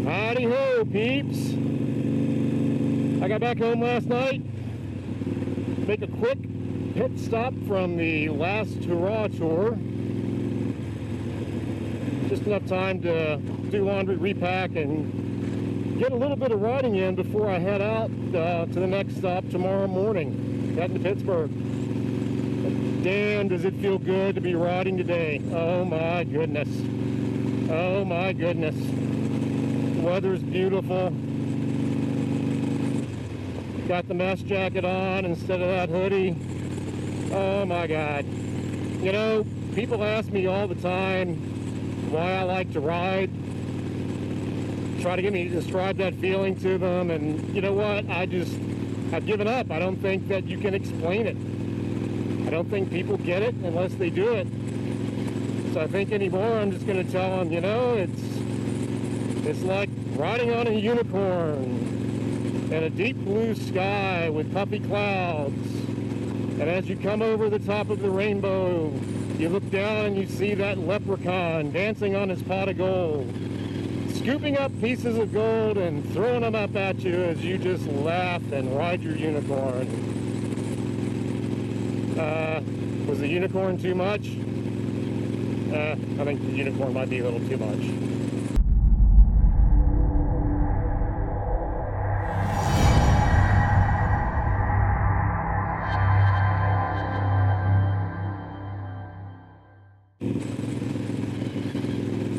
Howdy ho, peeps. I got back home last night. Make a quick pit stop from the last hurrah tour. Just enough time to do laundry, repack, and get a little bit of riding in before I head out to the next stop tomorrow morning, heading to Pittsburgh. But damn, does it feel good to be riding today. Oh my goodness. Oh my goodness. The weather's beautiful. Got the mesh jacket on instead of that hoodie. Oh my God. You know, people ask me all the time why I like to ride. Try to get me to describe that feeling to them, and you know what? I've given up. I don't think that you can explain it. I don't think people get it unless they do it. So I think anymore I'm just going to tell them, you know, it's like riding on a unicorn in a deep blue sky with puffy clouds. And as you come over the top of the rainbow, you look down and you see that leprechaun dancing on his pot of gold, scooping up pieces of gold and throwing them up at you as you just laugh and ride your unicorn. Was the unicorn too much? I think the unicorn might be a little too much.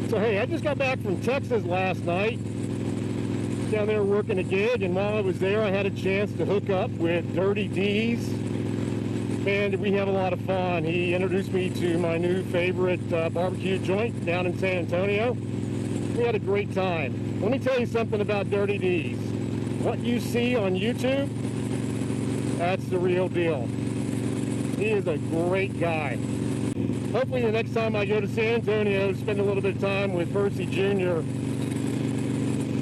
So hey, I just got back from Texas last night. Down there working a gig, and while I was there I had a chance to hook up with Dirty Deez. And we had a lot of fun. He introduced me to my new favorite barbecue joint down in San Antonio. We had a great time. Let me tell you something about Dirty Deez. What you see on YouTube, that's the real deal. He is a great guy. Hopefully the next time I go to San Antonio, spend a little bit of time with Percy Jr.,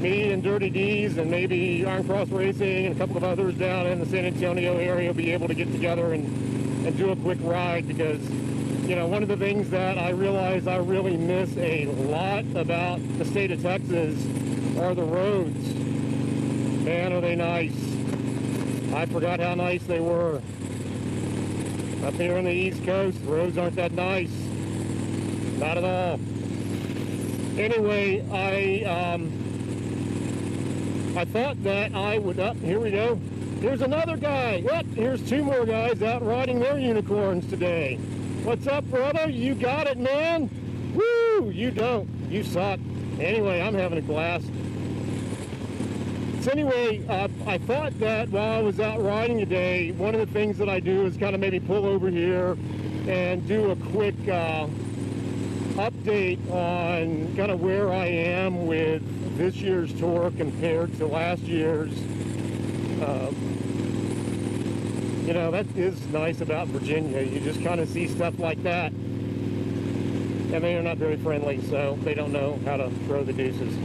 me and Dirty Deez, and maybe Iron Cross Racing and a couple of others down in the San Antonio area will be able to get together and do a quick ride, because, you know, one of the things that I realize I really miss a lot about the state of Texas are the roads. Man, are they nice. I forgot how nice they were. Up here on the East Coast, the roads aren't that nice. Not at all. Anyway, I thought that I would, here we go. Here's another guy. Yep, here's two more guys out riding their unicorns today. What's up, brother? You got it, man? Woo! You don't. You suck. Anyway, I'm having a blast. So anyway, I thought that while I was out riding today, one of the things that I do is kind of maybe pull over here and do a quick update on kind of where I am with this year's tour compared to last year's. You know, that is nice about Virginia. You just kind of see stuff like that. And they are not very friendly, so they don't know how to throw the deuces.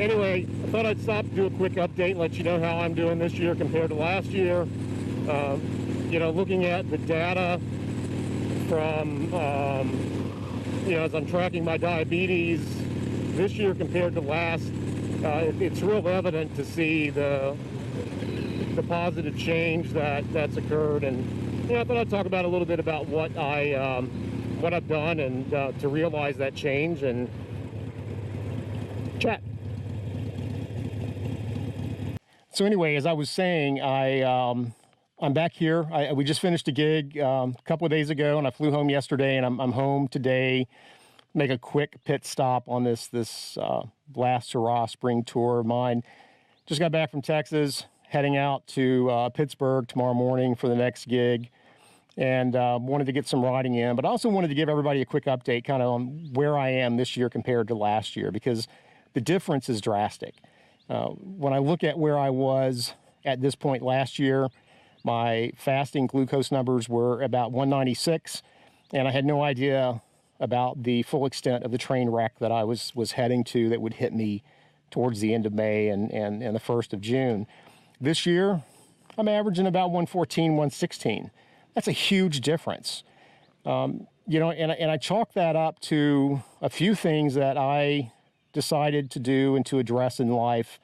Anyway, I thought I'd stop to do a quick update and let you know how I'm doing this year compared to last year. You know, looking at the data from, you know, as I'm tracking my diabetes this year compared to last, it's real evident to see the positive change that's occurred. And you know, I thought I'd talk about a little bit about what I've done and to realize that change and chat. So anyway, as I was saying, I'm back here. We just finished a gig a couple of days ago, and I flew home yesterday, and I'm home today. Make a quick pit stop on this last hurrah spring tour of mine. Just got back from Texas, heading out to Pittsburgh tomorrow morning for the next gig, and wanted to get some riding in, but I also wanted to give everybody a quick update kind of on where I am this year compared to last year, because the difference is drastic. When I look at where I was at this point last year, my fasting glucose numbers were about 196, and I had no idea about the full extent of the train wreck that I was heading to that would hit me towards the end of May and the 1st of June. This year, I'm averaging about 114, 116. That's a huge difference. You know, and I chalk that up to a few things that I decided to do and to address in life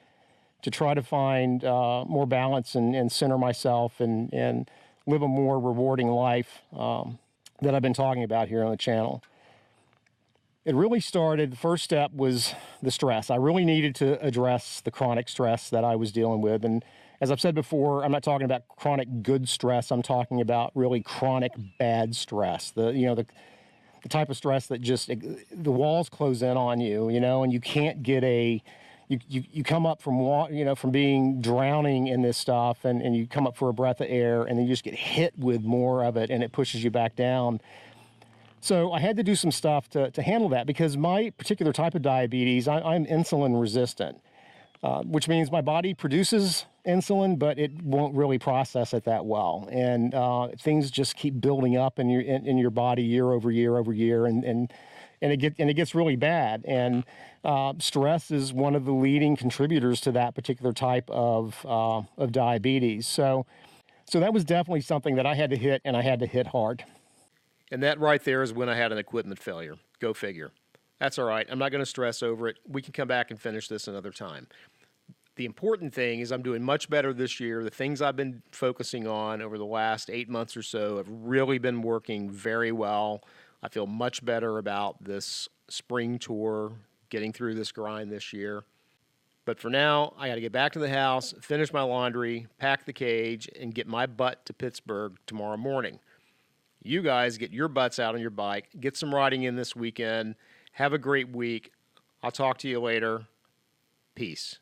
to try to find more balance and center myself and live a more rewarding life that I've been talking about here on the channel. It really started, the first step was the stress. I really needed to address the chronic stress that I was dealing with. And as I've said before, I'm not talking about chronic good stress. I'm talking about really chronic bad stress. The type of stress that just, the walls close in on you, and you can't get you come up from, from being drowning in this stuff and you come up for a breath of air and then you just get hit with more of it and it pushes you back down. So I had to do some stuff to handle that because my particular type of diabetes, I'm insulin resistant, which means my body produces insulin, but it won't really process it that well. And things just keep building up in your body year over year over year, and it gets really bad. And stress is one of the leading contributors to that particular type of diabetes. So that was definitely something that I had to hit, and I had to hit hard. And that right there is when I had an equipment failure. Go figure. That's all right. I'm not going to stress over it. We can come back and finish this another time. The important thing is I'm doing much better this year. The things I've been focusing on over the last 8 months or so have really been working very well. I feel much better about this spring tour, getting through this grind this year. But for now, I got to get back to the house, finish my laundry, pack the cage, and get my butt to Pittsburgh tomorrow morning. You guys get your butts out on your bike, get some riding in this weekend. Have a great week. I'll talk to you later. Peace.